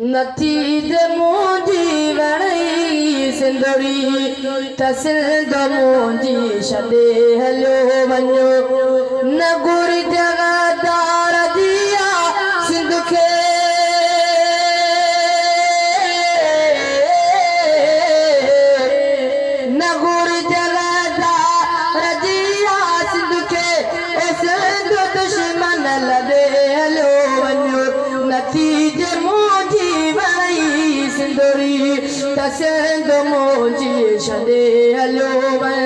नथी दे मुंहिंजी वणई सिंधड़ी त सिंध मुंहिंजी छॾे हलियो वञो न गुर जगदार दिया सिंध खे न गुर जगदार दिया सिंध खे सिंध दुश्मन लॾे हलियो वञो नथी दे सिंधड़ी त सिंध मुंहिंजी छॾे हलियो वञ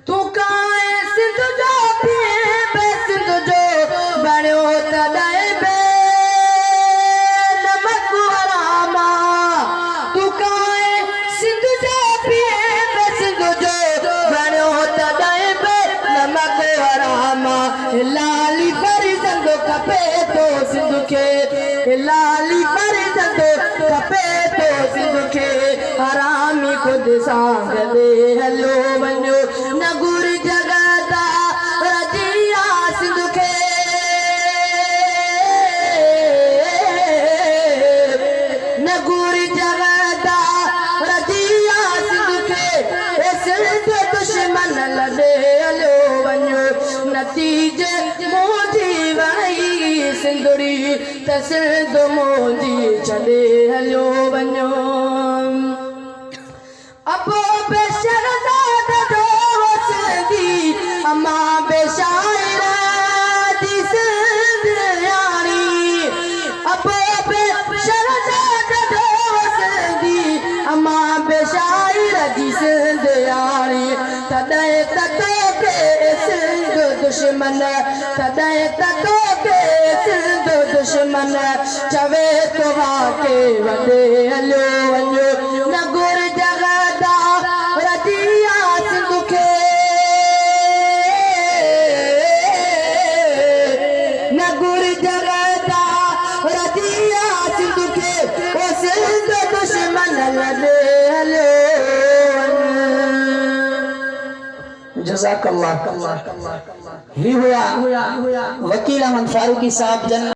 तूं काए सिंध जो पीउ सिंध जो बणियो तॾहिं बि नमक हरामा तूं काए सिंध जो पीउ सिंध जो बणियो तॾहिं बि नमक हरामा लाली फरिज़ंद खपे तो सिंध खे लाली फरिज़ंद खपे तो सिंध खे हरामी ख़ुदि सां गॾे हलियो वञो न गुर जगदार दिया सिंध खे न गुर जगदार दिया सिंध खे सिंध दुश्मन लॾे हलियो वञो नतीजे मुंहिंजी वणई सिंधड़ी त सिंध मुंहिंजी छॾे हलियो वञो अबो बेशहज़ाद जो सिंधी अमा बेशाइर दी सिंध यानी अबो बेशहज़ाद जो सिंधी अमा बेशाइर दी सिंध यानी तॾहिं त तोखे सिंध दुश्मन तॾहिं त तोखे सिंध दुश्मन चवे तो वाके वॾे हलियो वञो न गुर जगदार दिया सिंध खे न गुर जगदार दिया सिंध खे सिंध दुश्मन लॾे हलियो जज़ाकल्लाह। ही हुआ वकील अहमद फारूकी साहब जन